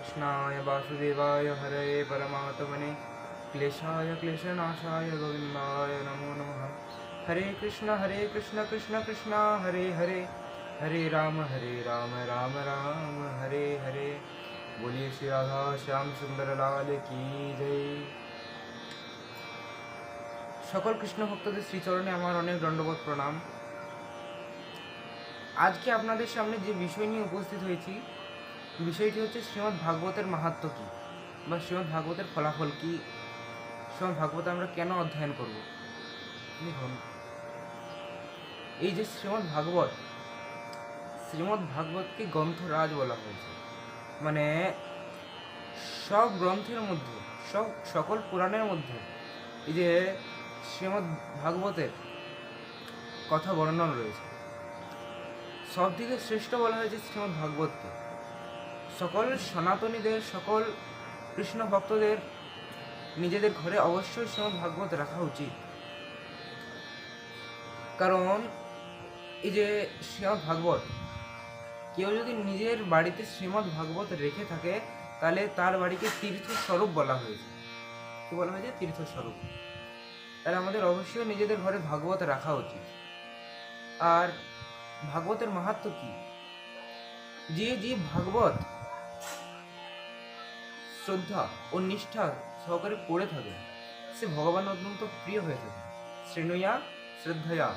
कृष्णाय वासुदेवाय हरये परमात्मने क्लेशाय क्लेशनाशाय गोविन्दाय नमो नमः। हरे कृष्ण कृष्ण कृष्ण हरे हरे, हरे राम राम राम हरे हरे। बोलिए श्री राधा श्याम सुंदर लाल की जय। সকল কৃষ্ণ ভক্তদের শ্রীচরণে আমার অনেক দণ্ডবোধ প্রণাম। আজকে আপনাদের সামনে যে বিষয় নিয়ে উপস্থিত হয়েছি, বিষয়টি হচ্ছে শ্রীমদ্ ভাগবতের মাহাত্ম্য কী বা শ্রীমদ্ ভাগবতের ফলাফল কী, শ্রীমদ্ ভাগবত আমরা কেন অধ্যয়ন করব। দেখুন, এই যে শ্রীমদ্ ভাগবতকে গ্রন্থরাজ বলা হয়েছে, মানে সব গ্রন্থের মধ্যে, সকল পুরাণের মধ্যে এই যে শ্রীমদ্ ভাগবতের কথা বর্ণন রয়েছে, সব থেকে শ্রেষ্ঠ বলা হয়েছে শ্রীমদ্ ভাগবতকে। সকল সনাতনীদের, সকল কৃষ্ণ ভক্তদের নিজেদের ঘরে অবশ্যই শ্রীমদ্ ভাগবত রাখা উচিত। কারণ এই যে শ্রীমদ্ ভাগবত, কেউ যদি নিজের বাড়িতে শ্রীমদ্ ভাগবত রেখে থাকে, তাহলে তার বাড়িকে তীর্থস্বরূপ বলা হয়েছে। কি বলা হয়েছে? তীর্থস্বরূপ। তাহলে আমাদের অবশ্যই নিজেদের ঘরে ভাগবত রাখা উচিত। আর ভাগবতের মাহাত্ম্য কি? যে ভাগবত শ্রদ্ধা ও নিষ্ঠা সহকারে পড়ে থাকে, সে ভগবান অত্যন্ত প্রিয় হয়ে থাকে। শ্রেণুয়া শ্রদ্ধয়া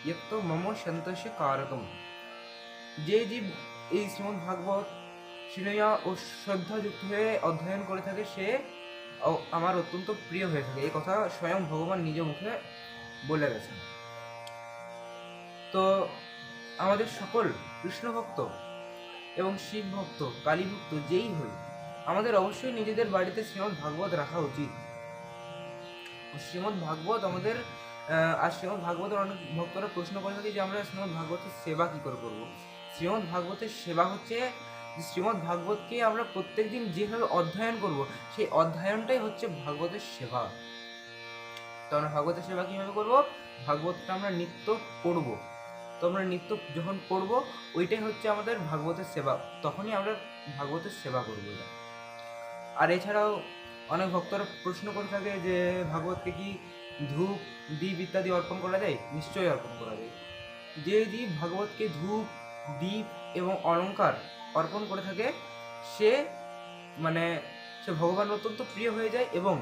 ইয়ত্ত মম সন্তোষে কারকম। যে এই শ্রীমদ্ ভাগবত শ্রেণুয়া ও শ্রদ্ধাযুক্ত হয়ে অধ্যয়ন করে থাকে, সে আমার অত্যন্ত প্রিয় হয়ে থাকে। এই কথা স্বয়ং ভগবান নিজ মুখে বলে গেছেন। তো আমাদের সকল কৃষ্ণ ভক্ত এবং শিব ভক্ত, কালী ভক্ত যেই হই, আমাদের অবশ্যই নিজেদের বাড়িতে শ্রীমদ্ ভাগবত রাখা উচিত। শ্রীমদ্ ভাগবত আমাদের আর শ্রীমদ্ ভাগবতের অনেক ভক্তরা প্রশ্ন করে থাকে যে আমরা শ্রীমদ্ ভাগবতের সেবা কী করে করবো। শ্রীমদ্ ভাগবতের সেবা হচ্ছে, শ্রীমদ্ ভাগবতকে আমরা প্রত্যেক দিন যেভাবে অধ্যয়ন করব, সেই অধ্যয়নটাই হচ্ছে ভাগবতের সেবা। তো আমরা ভাগবতের সেবা কীভাবে করবো? ভাগবতটা আমরা নিত্য পড়ব। তো আমরা নিত্য যখন পড়ব, ওইটাই হচ্ছে আমাদের ভাগবতের সেবা। তখনই আমরা ভাগবতের সেবা করব। আর এছাড়াও অনেক ভক্তরা প্রশ্ন করে থাকে যে ভাগবতকে কি ধূপ, দীপ ইত্যাদি অর্পণ করা যায়? নিশ্চয়ই অর্পণ করা যায়। যে ভাগবতকে ধূপ, দীপ এবং অলঙ্কার অর্পণ করে থাকে, সে ভগবান অত্যন্ত প্রিয় হয়ে যায় এবং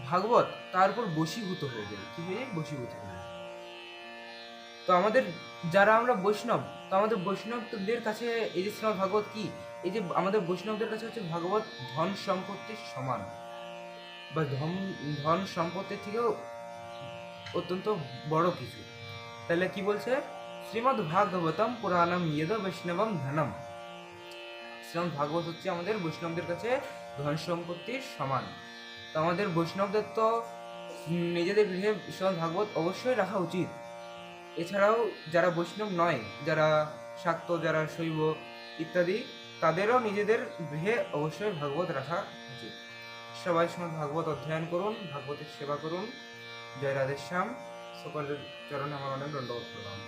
ভাগবত তার উপর বশীভূত হয়ে যায়। কি হয়ে যায়? বশীভূত হয়ে যায়। তো আমাদের যারা আমরা বৈষ্ণব, তো আমাদের বৈষ্ণবদের কাছে এই যে শ্রীমদ্ ভাগবত কি, এই যে আমাদের বৈষ্ণবদের কাছে হচ্ছে ভাগবত ধন সম্পত্তির সমান, বা ধন সম্পত্তির থেকেও অত্যন্ত বড় কিছু। তাহলে কি বলছে? শ্রীমদ্ ভাগবতম পুরাণম ইয়দ বৈষ্ণবম ধনম। শ্রীমদ্ ভাগবত হচ্ছে আমাদের বৈষ্ণবদের কাছে ধন সম্পত্তির সমান। তো আমাদের বৈষ্ণবদের তো নিজেদের গৃহে শ্রীমদ্ ভাগবত অবশ্যই রাখা উচিত। এছাড়াও যারা বৈষ্ণব নয়, যারা শাক্ত, যারা শৈব ইত্যাদি, তাদেরও নিজেদের গৃহে অবশ্যই ভাগবত রাখা উচিত। সবাই শ্রীমদ্ ভাগবত অধ্যয়ন করুন, ভাগবতের সেবা করুন। জয় রাধেশ্যাম। সকলের চরণে আমার অনেক দণ্ডবোধ প্রণাম।